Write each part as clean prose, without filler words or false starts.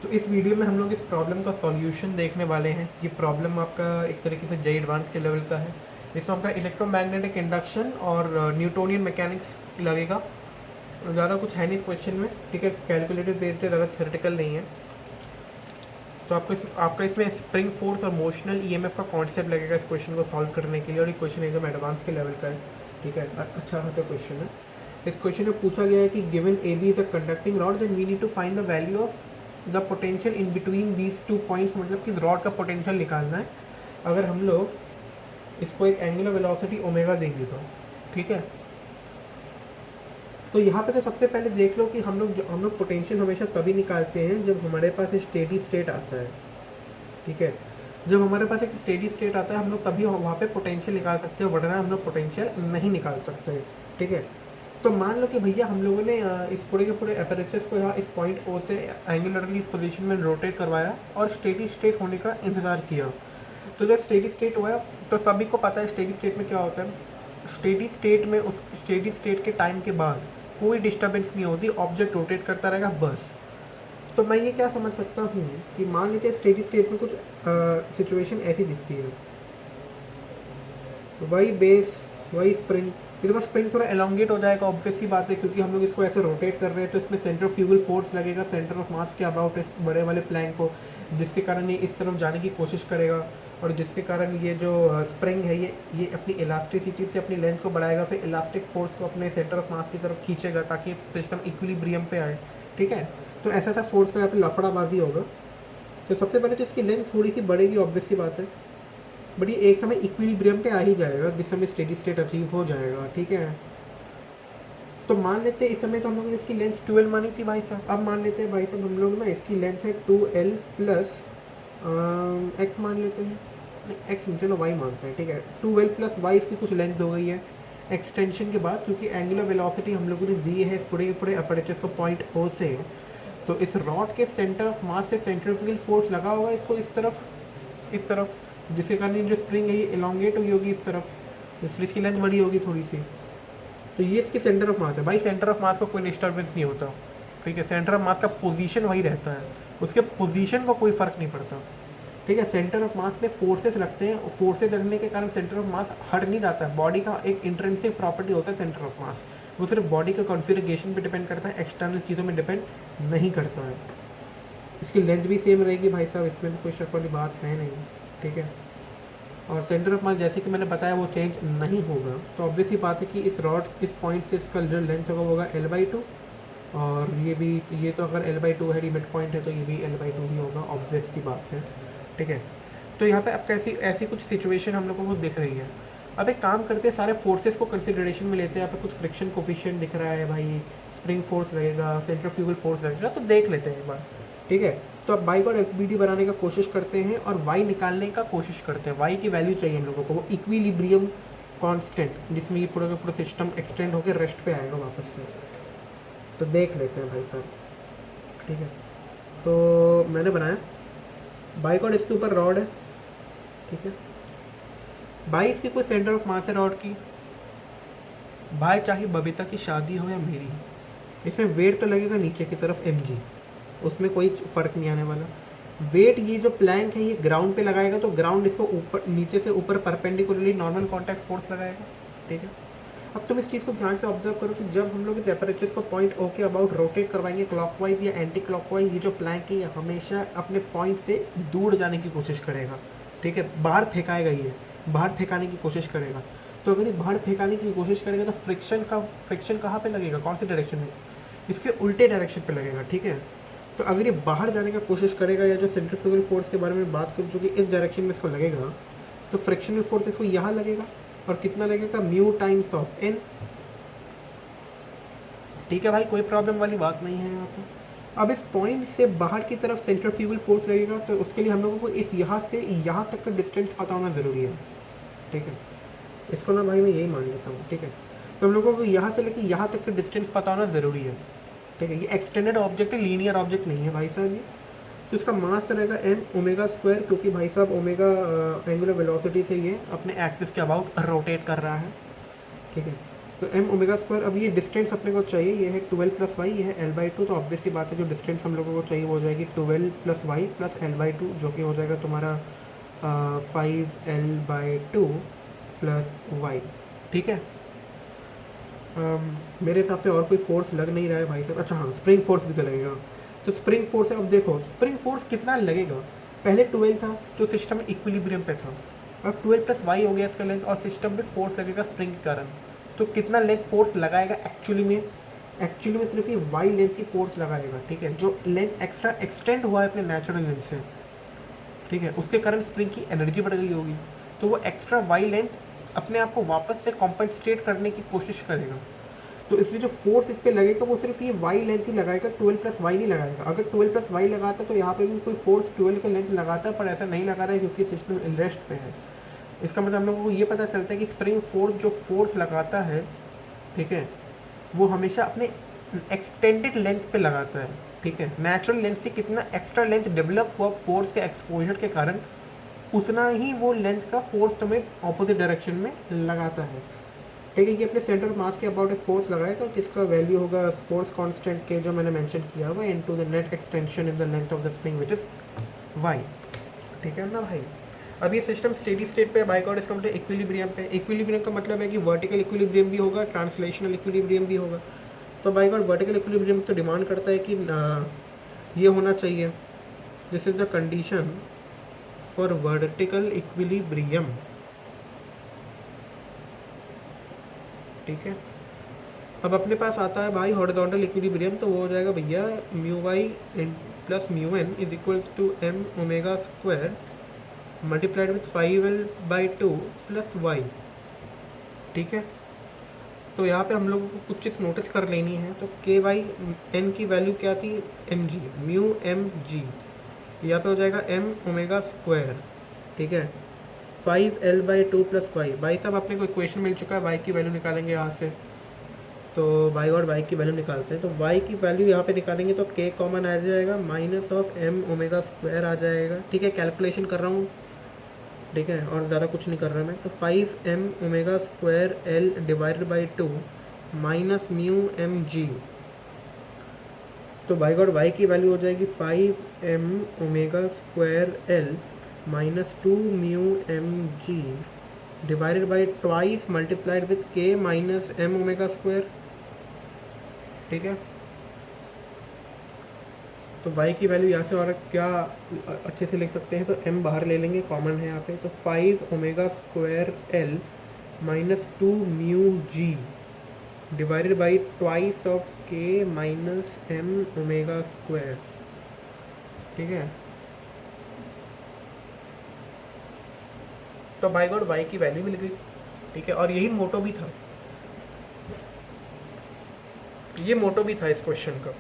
तो इस वीडियो में हम लोग इस प्रॉब्लम का सॉल्यूशन देखने वाले हैं। ये प्रॉब्लम आपका एक तरीके से जेई एडवांस के लेवल का है। इसमें आपका इलेक्ट्रोमैग्नेटिक इंडक्शन और न्यूटोनियन मैकेनिक्स लगेगा। ज़्यादा कुछ है नहीं इस क्वेश्चन में, ठीक है। कैलकुलेटेड बेस्ड है, ज़्यादा थ्योरेटिकल नहीं है। तो आपका इसमें स्प्रिंग फोर्स और मोशनल ईएमएफ का कॉन्सेप्ट लगेगा इस क्वेश्चन को सॉल्व करने के लिए। और ये क्वेश्चन एकदम एडवांस के लेवल का है, ठीक है। अच्छा खासा क्वेश्चन है। इस क्वेश्चन में पूछा गया है कि given A B is a conducting rod, then we need to find the value of the potential in between these 2 points. मतलब कि रॉड का पोटेंशियल निकालना है अगर हम लोग इसको एक एंगुलर वेलोसिटी ओमेगा देंगे तो, ठीक है। तो यहाँ पे तो सबसे पहले देख लो कि हम लोग पोटेंशियल हमेशा तभी निकालते हैं जब हमारे पास एक स्टेडी स्टेट आता है, ठीक है। जब हमारे पास एक स्टेडी स्टेट आता है हम लोग तभी वहाँ पे पोटेंशियल निकाल सकते हैं, वरना हम लोग पोटेंशियल नहीं निकाल सकते, ठीक है। तो मान लो कि भैया हम लोगों ने इस पूरे के पूरे एपरेचर्स को यहाँ इस पॉइंट ओ से एंगुलरली इस पोजीशन में रोटेट करवाया और स्टेडी स्टेट होने का इंतज़ार किया। तो जब स्टेडी स्टेट हुआ तो सभी को पता है स्टेडी स्टेट में क्या होता है। स्टेडी स्टेट में उस स्टेडी स्टेट के टाइम के बाद कोई डिस्टर्बेंस नहीं होती, ऑब्जेक्ट रोटेट करता रहेगा बस। तो मैं ये क्या समझ सकता हूँ कि मान लीजिए स्टेडी स्टेट में कुछ सिचुएशन ऐसी दिखती है, वही बेस वही स्प्रिंग। इसके बाद स्प्रिंग थोड़ा एलोंगेट हो जाएगा, ऑब्वियस सी बात है, क्योंकि हम लोग इसको ऐसे रोटेट कर रहे हैं। तो इसमें सेंट्रीफ्यूगल फोर्स लगेगा सेंटर ऑफ मास के अबाउट इस बड़े वाले प्लैंक को, जिसके कारण ये इस तरफ जाने की कोशिश करेगा और जिसके कारण ये जो स्प्रिंग है ये अपनी इलास्टिसिटी से अपनी लेंथ को बढ़ाएगा, फिर इलास्टिक फोर्स को अपने सेंटर ऑफ मास की तरफ खींचेगा ताकि सिस्टम इक्विलिब्रियम पे आए, ठीक है। तो ऐसा ऐसा फोर्स का यहाँ पे लफड़ाबाजी होगा। तो सबसे पहले तो इसकी लेंथ थोड़ी सी बढ़ेगी, ऑब्वियस सी बात है, बट ये एक समय इक्विलिब्रियम पे आ ही जाएगा जिस समय स्टेडी स्टेट अचीव हो जाएगा, ठीक है। तो मान लेते हैं इस समय तो हम लोगों ने इसकी लेंथ 12 मानी थी भाई साहब। अब मान लेते हैं भाई साहब हम लोग ना इसकी लेंथ है 2l प्लस एक्स मान लेते हैं, एक्स नहीं चलो वाई मानते हैं, ठीक है। 2l प्लस वाई इसकी कुछ लेंथ हो गई है एक्सटेंशन के बाद, क्योंकि एंगुलर वेलोसिटी हम लोगों ने दी है इस पूरे के पूरे अपर्चर को पॉइंट ओ से। तो इस रॉड के सेंटर ऑफ मास से सेंट्रीफ्यूगल फोर्स लगा होगा इसको इस तरफ, जिसके कारण जो स्प्रिंग है ये एलोंगेट हुई होगी इस तरफ, इसलिए इसकी लेंथ बड़ी होगी थोड़ी सी। तो ये इसकी सेंटर ऑफ मास है भाई। सेंटर ऑफ मास को कोई डिस्टर्बेंस नहीं होता, ठीक है। सेंटर ऑफ मास का पोजीशन वही रहता है, उसके पोजीशन को कोई फर्क नहीं पड़ता, ठीक है। सेंटर ऑफ मास में फोर्सेस लगते हैं, फोर्सेस लगने के कारण सेंटर ऑफ मास हट नहीं जाता है। बॉडी का एक इंट्रिंसिक प्रॉपर्टी होता है सेंटर ऑफ मास, वो सिर्फ बॉडी के कॉन्फ़िगरेशन पे डिपेंड करता है, एक्सटर्नल चीज़ों में डिपेंड नहीं करता है। इसकी लेंथ भी सेम रहेगी भाई साहब, इसमें भी कोई शक वाली बात है नहीं, ठीक है। और सेंटर ऑफ मास जैसे कि मैंने बताया वो चेंज नहीं होगा। तो ऑब्वियस ही बात है कि इस रॉड इस पॉइंट से इसका जो लेंथ होगा L/2, और ये तो अगर L/2 है, मिड पॉइंट है, तो ये भी L/2 ही होगा, ऑब्वियस सी बात है, ठीक है। तो यहाँ पे अब ऐसी कुछ सिचुएशन हम लोगों को दिख रही है। अब एक काम करते हैं, सारे फोर्सेस को कंसिडरेशन में लेते हैं। यहाँ पे कुछ फ्रिक्शन कोफिशिएंट दिख रहा है भाई, स्प्रिंग फोर्स लगेगा, सेंट्रीफ्यूगल फोर्स लगेगा, तो देख लेते हैं एक बार, ठीक है। तो अब बाई और FBD बनाने का कोशिश करते हैं और y निकालने का कोशिश करते हैं। y की वैल्यू चाहिए हम लोगों को, वो इक्विलिब्रियम कांस्टेंट, जिसमें ये पूरा का पूरा सिस्टम एक्सटेंड होकर रेस्ट पे आएगा वापस से। तो देख लेते हैं भाई साहब, ठीक है। तो मैंने बनाया बाई कॉर्ड, इसके ऊपर रॉड है, ठीक है। भाई इसकी कोई सेंटर ऑफ मास है रॉड की, भाई चाहे बबीता की शादी हो या मेरी, इसमें वेट तो लगेगा नीचे की तरफ mg, उसमें कोई फ़र्क नहीं आने वाला। वेट ये जो प्लैंक है ये ग्राउंड पे लगाएगा, तो ग्राउंड इसको ऊपर नीचे से ऊपर परपेंडिकुलरली नॉर्मल कॉन्टैक्ट फोर्स लगाएगा, ठीक है। अब तुम इस चीज़ को ध्यान से ऑब्जर्व करो कि जब हम लोग इस एपरेचर को पॉइंट ओ के अबाउट रोटेट करवाएंगे क्लॉकवाइज या एंटी क्लॉकवाइज, ये जो प्लैंक है ये हमेशा अपने पॉइंट से दूर जाने की कोशिश करेगा, ठीक है। बाहर फेंकाएगा, ये बाहर फेंकाने की कोशिश करेगा। तो अगर ये बाहर फेंकाने की कोशिश करेगा तो फ्रिक्शन कहाँ पे लगेगा, कौन सी डायरेक्शन में, इसके उल्टे डायरेक्शन पे लगेगा, ठीक है। तो अगर ये बाहर जाने का कोशिश करेगा, या जो सेंट्रीफ्यूगल फोर्स के बारे में बात करूँ जो कि इस डायरेक्शन में इसको लगेगा, तो फ्रिक्शनल फोर्स इसको यहाँ लगेगा, और कितना लगेगा, म्यू टाइम्स ऑफ n, ठीक है भाई, कोई प्रॉब्लम वाली बात नहीं है यहाँ पर। अब इस पॉइंट से बाहर की तरफ सेंट्रीफ्यूगल फोर्स लगेगा, तो उसके लिए हम लोगों को इस यहाँ से यहाँ तक का डिस्टेंस पता होना ज़रूरी है, ठीक है। इसको ना भाई मैं यही मान लेता हूँ, ठीक है। तो हम लोगों को यहाँ से लेकर यहाँ तक का डिस्टेंस पता होना ज़रूरी है, ठीक है। ये एक्सटेंडेड ऑब्जेक्ट है, लीनियर ऑब्जेक्ट नहीं है भाई साहब ये। तो इसका मास रहेगा m ओमेगा स्क्वायर, क्योंकि भाई साहब ओमेगा एंगुलर वेलोसिटी से ये अपने एक्सिस के अबाउट रोटेट कर रहा है, ठीक है। तो एम ओमेगा स्क्वायर, अब ये डिस्टेंस अपने को चाहिए, ये है 12 + वाई, ये है L/2, तो ऑब्वियसली बात है जो डिस्टेंस हम लोगों को चाहिए वो हो जाएगी 12 + वाई + L/2, जो कि हो जाएगा तुम्हारा 5L/2 + वाई। ठीक है। मेरे हिसाब से और कोई फोर्स लग नहीं रहा है भाई साहब। अच्छा हाँ, स्प्रिंग फोर्स भी तो लगेगा। तो स्प्रिंग फोर्स है, अब देखो स्प्रिंग फोर्स कितना लगेगा। पहले 12 था तो सिस्टम इक्विलिब्रियम पे था, अब 12 + वाई हो गया इसका लेंथ, और सिस्टम में फोर्स लगेगा स्प्रिंग के कारण। तो कितना लेंथ फोर्स लगाएगा एक्चुअली में, सिर्फ ये वाई लेंथ ही फोर्स लगाएगा। ठीक है, जो लेंथ एक्स्ट्रा एक्सटेंड हुआ है अपने नेचुरल लेंथ से, ठीक है, उसके कारण स्प्रिंग की एनर्जी बढ़ गई होगी, तो वो एक्स्ट्रा वाई लेंथ अपने आप को वापस से कॉम्पनसेट करने की कोशिश करेगा। तो इसलिए जो फोर्स इस पर लगेगा वो सिर्फ ये वाई लेंथ ही लगाएगा, 12 + वाई नहीं लगाएगा। अगर 12 + वाई लगाता तो यहाँ पे भी कोई फोर्स 12 का लेंथ लगाता, पर ऐसा नहीं लगा रहा है क्योंकि सिस्टम रेस्ट पे है। इसका मतलब हम लोगों को ये पता चलता है कि स्प्रिंग फोर्स जो फोर्स लगाता है, ठीक है, वो हमेशा अपने एक्सटेंडेड लेंथ पे लगाता है। ठीक है, नेचुरल लेंथ से कितना एक्स्ट्रा लेंथ डेवलप हुआ फोर्स के एक्सपोजर के कारण, उतना ही वो लेंथ का फोर्स तुम्हें ऑपोजिट डायरेक्शन में लगाता है। ठीक है, ये अपने सेंटर ऑफ मास के अबाउट एक फोर्स लगाएगा, जिसका वैल्यू होगा फोर्स कांस्टेंट के जो मैंने मेंशन किया हुआ into the net extension in the length of the spring which is Y. ठीक है ना भाई। अब ये सिस्टम स्टेडी स्टेट पे बाय गॉड इसका मतलब इक्विलिब्रियम पे। इक्विलिब्रियम का मतलब है कि वर्टिकल इक्विलिब्रियम भी होगा, ट्रांसलेशनल इक्विलिब्रियम भी होगा। तो बाय गॉड वर्टिकल इक्विलिब्रियम तो डिमांड करता है कि ये होना चाहिए, this is the condition for vertical equilibrium. ठीक है, अब अपने पास आता है भाई हॉरिजॉन्टल इक्विलिब्रियम, तो वो हो जाएगा भैया mu Y + mu N is equals to M omega square multiplied with 5L/2 + Y. ठीक है, तो यहाँ पे हम लोगों को कुछ चीज़ नोटिस कर लेनी है। तो के वाई एन की वैल्यू क्या थी, M G, mu M G, यहाँ पे हो जाएगा एम ओमेगा स्क्वायर। ठीक है, 5L/2 + वाई। भाई साहब अपने को इक्वेशन मिल चुका है, वाई की वैल्यू निकालेंगे यहाँ से। तो वाई और वाई की वैल्यू निकालते हैं, तो वाई की वैल्यू यहाँ पे निकालेंगे तो के कॉमन आ जाएगा, -m ओमेगा स्क्वायर आ जाएगा। ठीक है, कैलकुलेशन कर रहा हूँ, ठीक है, और ज़्यादा कुछ नहीं कर रहा मैं। तो 5m omega square L / 2 minus mu M G. तो बाई गॉड वाई की वैल्यू हो जाएगी 5m omega square L -2 mu M G divided by twice multiplied with k - m omega square. ठीक है, तो y की वैल्यू यहाँ से और क्या अच्छे से लिख सकते हैं, तो m बाहर ले लेंगे, कॉमन है यहाँ पे। तो 5 omega square L -2 mu G divided by twice of k - m omega square. ठीक है, तो बाई गॉड y की वैल्यू मिल गई। ठीक है, और यही मोटो भी था, ये मोटो भी था इस क्वेश्चन का।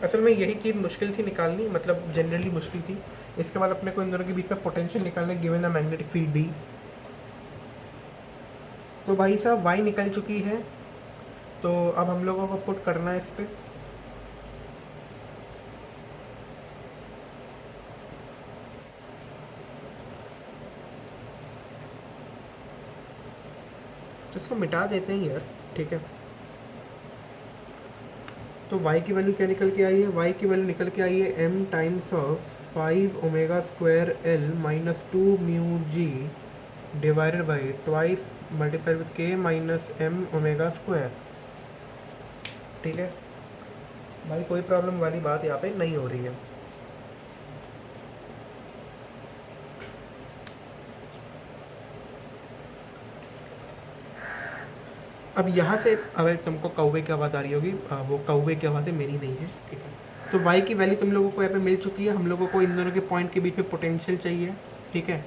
असल में यही चीज़ मुश्किल थी निकालनी, मतलब जनरली मुश्किल थी। इसके बाद अपने को इन दोनों के बीच में पोटेंशियल निकालना given a magnetic field B। तो भाई साहब y निकल चुकी है, तो अब हम लोगों को पुट करना है इस पर। तो इसको मिटा देते हैं यार। ठीक है, तो y की वैल्यू क्या निकल के आई है, y की वैल्यू निकल के आई है m times of 5 omega square L -2 mu G divided by twice multiplied with k - m omega square. ठीक है भाई, कोई प्रॉब्लम वाली बात यहाँ पे नहीं हो रही है। अब यहाँ से अगर तुमको कौवे की आवाज़ आ रही होगी, वो कौवे की आवाज़ें मेरी नहीं है। ठीक है, तो y की वैल्यू तुम लोगों को यहाँ पे मिल चुकी है। हम लोगों को इन दोनों के पॉइंट के बीच में पोटेंशियल चाहिए। ठीक है,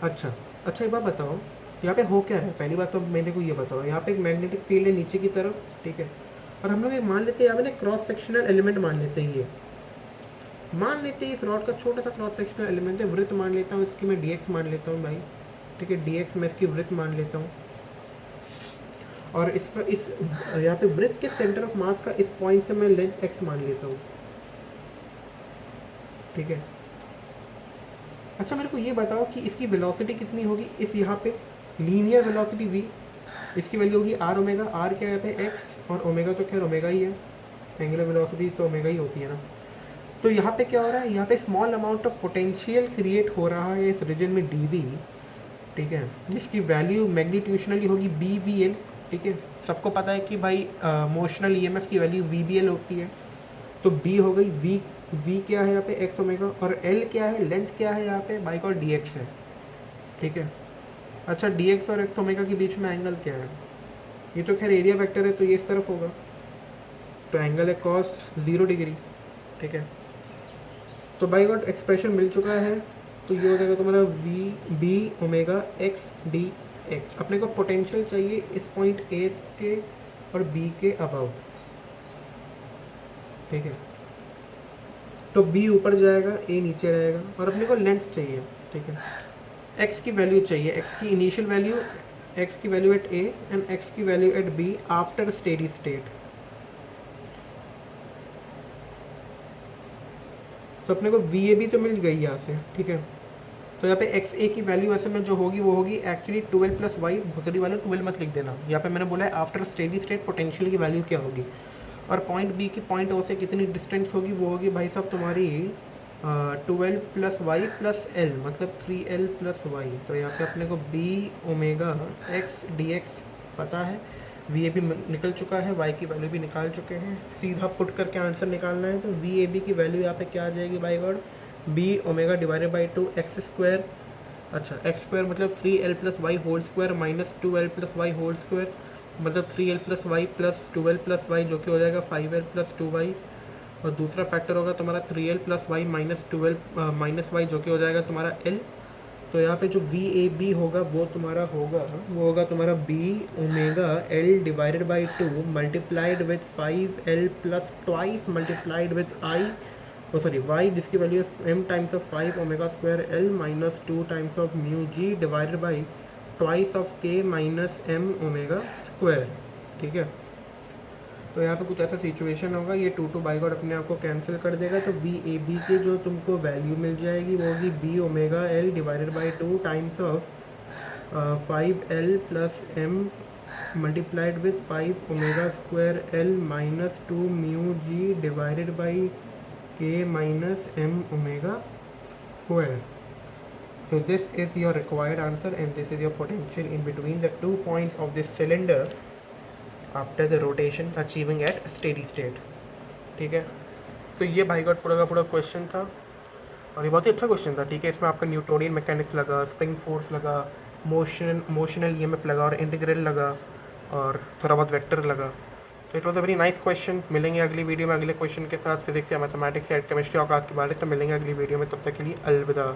अच्छा अच्छा, एक बात बताओ, यहाँ पे हो क्या है। पहली बात तो मेरे को ये बताओ, यहाँ पे एक मैग्नेटिक फील्ड है नीचे की तरफ। ठीक है, और हम लोग एक मान लेते हैं यहाँ पे ना क्रॉस सेक्शनल एलिमेंट मान लेते हैं, ये मान लेते हैं इस रॉड का छोटा सा क्रॉस सेक्शनल एलिमेंट है, वृत्त मान लेता हूँ इसकी मैं dx मान लेता हूँ भाई। ठीक है, dx मैं इसकी वृत्त मान लेता हूँ, और इसका इस यहाँ पे वृत्त के सेंटर ऑफ मास का इस पॉइंट से मैं लेंथ x मान लेता हूँ। ठीक है, अच्छा मेरे को ये बताओ कि इसकी वेलोसिटी कितनी होगी, इस यहाँ पे लीनियर वेलोसिटी v, इसकी वैल्यू होगी आर ओमेगा। आर क्या है यहाँ पे एक्स, और ओमेगा तो खैर ओमेगा ही है, एंगुलर वेलोसिटी तो ओमेगा ही होती है ना। तो यहाँ पे क्या हो रहा है, यहाँ पे small amount of potential create हो रहा है इस रीजन में डी वी, ठीक है, जिसकी वैल्यू मैग्नीट्यूशनली होगी बी वी एल, ठीक है। सबको पता है कि भाई मोशनल ई एम एफ की वैल्यू वी बी एल होती है। तो बी हो गई वी क्या है यहाँ पे एक्स ओमेगा, और एल क्या है, लेंथ क्या है यहाँ पे बाई कॉल डी एक्स है, ठीक है। अच्छा डी एक्स और एक्स ओमेगा के बीच में एंगल क्या है, ये तो खैर एरिया वेक्टर है तो ये इस तरफ होगा, तो एंगल है कॉस 0 डिग्री, ठीक है। तो बाई गॉड एक्सप्रेशन मिल चुका है, तो ये हो जाएगा तुम्हारा V B omega X D X. अपने को पोटेंशियल चाहिए इस पॉइंट ए के और बी के अबाउ, ठीक है। तो बी ऊपर जाएगा, ए नीचे रहेगा, और अपने को लेंथ चाहिए, ठीक है। एक्स की वैल्यू चाहिए, एक्स की इनिशियल वैल्यू, एक्स की value at A and X की value at B after steady state. तो अपने को वी ए बी तो मिल गई यहाँ से, ठीक है। तो यहाँ पे एक्स ए की वैल्यू ऐसे में जो होगी वो होगी एक्चुअली 12 प्लस वाई, भुसड़ी वाले 12 मत लिख देना, यहाँ पे मैंने बोला है आफ्टर स्टेडी स्टेट पोटेंशियल की वैल्यू क्या होगी, और पॉइंट बी की पॉइंट ओ से कितनी डिस्टेंस होगी, वो होगी भाई साहब तुम्हारी 12 प्लस वाई प्लस एल, मतलब 3L प्लस वाई। तो यहाँ पे अपने को B omega X D X पता है, वी ए बी निकल चुका है, वाई की वैल्यू भी निकाल चुके हैं, सीधा पुट करके आंसर निकालना है। तो वी ए बी की वैल्यू यहाँ पे क्या आ जाएगी by God, B omega divided by 2 X square, अच्छा एक्स स्क्वायर मतलब 3L plus Y whole square minus 2L plus Y whole square, मतलब 3L plus Y plus 2L plus Y जो कि हो जाएगा 5L प्लस 2y, और दूसरा factor होगा तुम्हारा 3L plus Y minus 2L minus Y जो कि हो जाएगा तुम्हारा L। तो यहाँ पे जो वी ए बी होगा वो तुम्हारा होगा, वो होगा तुम्हारा B omega L divided by 2 multiplied with 5L plus twice multiplied with I, sorry Y, जिसकी वैल्यू है m times of 5 omega square L minus 2 times of mu G divided by twice of K minus m omega square, ठीक है। तो यहाँ पे कुछ ऐसा situation होगा, ये 2 बाई गॉड अपने आप को कैंसिल कर देगा, तो वी ए बी की जो तुमको वैल्यू मिल जाएगी वो होगी B omega L divided by 2 times of 5L plus m multiplied with 5 omega square L minus 2 mu G divided by K minus m omega square. So this is your required answer and this is your potential in between the 2 points of this cylinder after the rotation achieving at steady state, ठीक है। तो ये भाई God पूरा का पूरा question था, और ये बहुत ही अच्छा क्वेश्चन था, ठीक है। इसमें आपका न्यूटोनियन मैकेनिक्स लगा, स्प्रिंग फोर्स लगा, मोशनल ईएमएफ लगा, और इंटीग्रल लगा, और थोड़ा बहुत वेक्टर लगा। तो it was a very nice question. मिलेंगे अगली वीडियो में अगले क्वेश्चन के साथ, फिजिक्स या मैथमेटिक्स या केमिस्ट्री और क्लास के बारे में। तो मिलेंगे अगली वीडियो में, तब तक के लिए अलविदा।